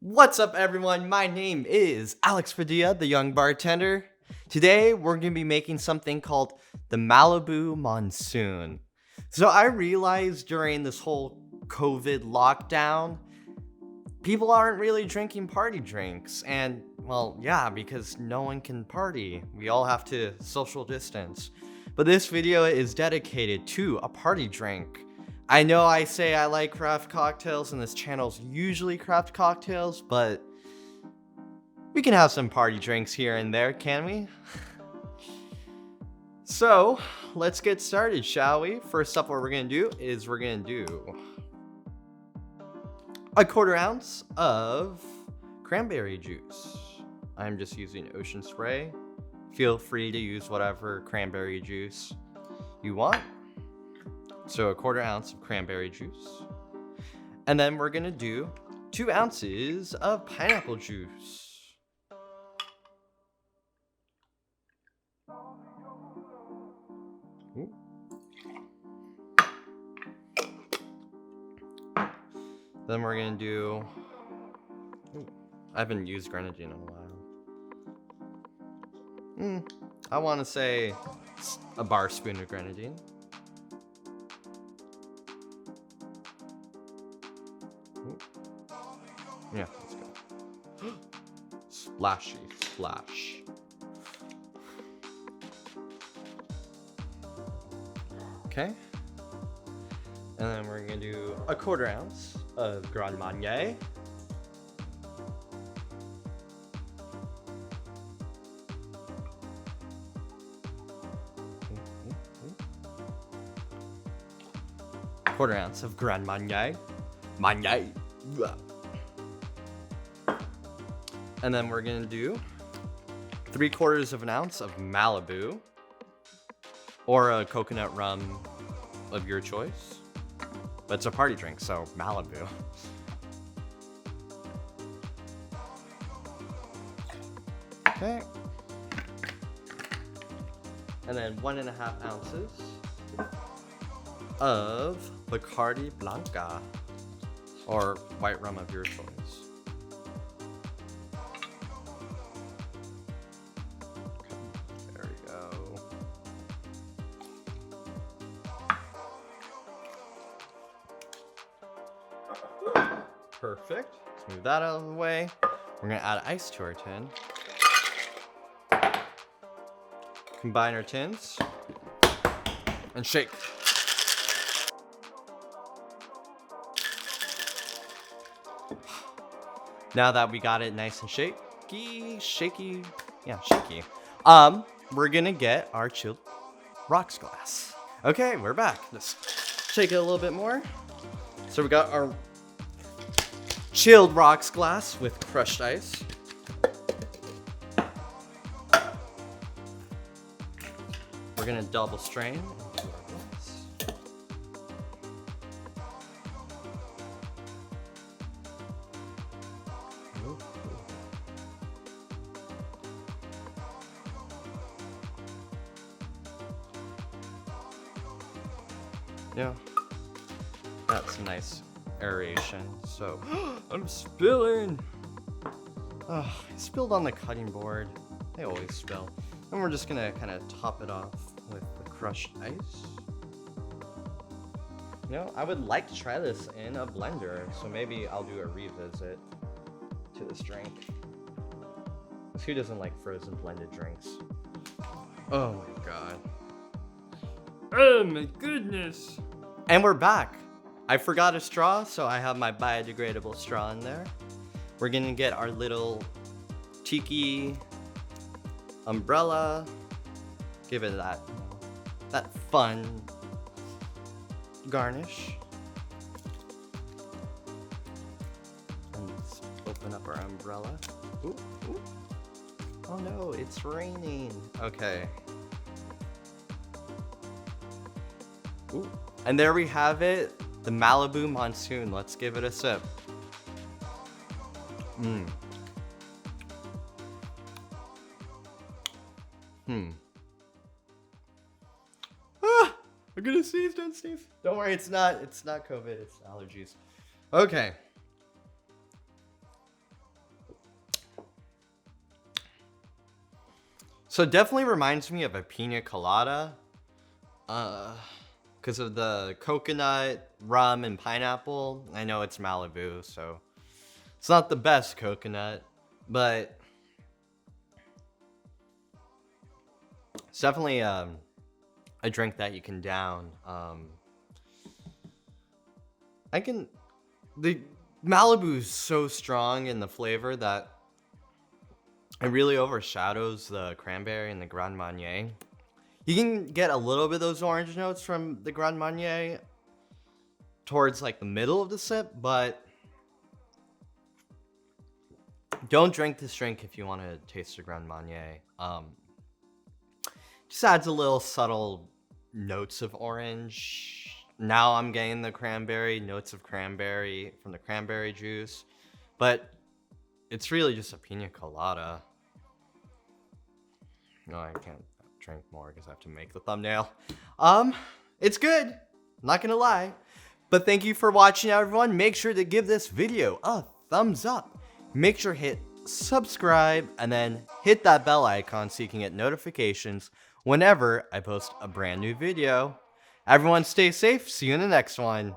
What's up, everyone? My name is Alex Padilla, the young bartender. Today, we're going to be making something called the Malibu Monsoon. So, I realized during this whole COVID lockdown, people aren't really drinking party drinks. And, well, yeah, because no one can party. We all have to social distance. But this video is dedicated to a party drink. I know I say I like craft cocktails and this channel's usually craft cocktails, but we can have some party drinks here and there, can we? So, let's get started, shall we? First up, what we're gonna do is we're gonna do a 1/4 ounce of cranberry juice. I'm just using ocean spray. Feel free to use whatever cranberry juice you want. So a 1/4 ounce of cranberry juice. And then we're gonna do 2 ounces of pineapple juice. Ooh. Then we're gonna do, I haven't used grenadine in a while. I wanna say a Barspoon of Grenadine. Yeah, let's go. Splashy splash. Okay. And then we're gonna do a 1/4 ounce of Grand Marnier. Quarter ounce of Grand Marnier. Marnier. And then we're gonna do 3/4 of an ounce of Malibu, or a coconut rum of your choice. But it's a party drink, so Malibu. Okay. And then 1.5 ounces of Bacardi Blanca, or White Rum of your choice. There we go. Perfect. Let's move that out of the way. We're gonna add ice to our tin. Combine our tins and shake. Now that we got it nice and shaky, we're gonna get our chilled rocks glass. Okay, we're back. Let's shake it a little bit more. So we got our chilled rocks glass with crushed ice. We're gonna double strain into our glass. Yeah, that's nice aeration. So, I'm spilling. I spilled on the cutting board. They always spill. And we're just gonna kind of top it off with the crushed ice. You know, I would like to try this in a blender, so maybe I'll do a revisit to this drink. Because who doesn't like frozen blended drinks? Oh my god. Oh my goodness. And we're back. I forgot a straw, so I have my biodegradable straw in there. We're gonna get our little tiki umbrella. Give it that fun garnish. And let's open up our umbrella. Ooh, ooh. Oh no, it's raining. Okay. Ooh. And there we have it, the Malibu Monsoon. Let's give it a sip. I'm gonna sneeze, don't sneeze. Don't worry, it's not COVID, it's allergies. Okay. So it definitely reminds me of a pina colada. Because of the coconut, rum, and pineapple. I know it's Malibu, so it's not the best coconut, but it's definitely a drink that you can down. The Malibu is so strong in the flavor that it really overshadows the cranberry and the Grand Marnier. You can get a little bit of those orange notes from the Grand Marnier towards like the middle of the sip, but don't drink this drink if you want to taste the Grand Marnier. Just adds a little subtle notes of orange. Now I'm getting the cranberry, notes of cranberry from the cranberry juice, but it's really just a pina colada. No, I can't drink more because I have to make the thumbnail. It's good, I'm not gonna lie. But thank you for watching, everyone. Make sure to give this video a thumbs up. Make sure to hit subscribe and then hit that bell icon so you can get notifications whenever I post a brand new video. Everyone stay safe, see you in the next one.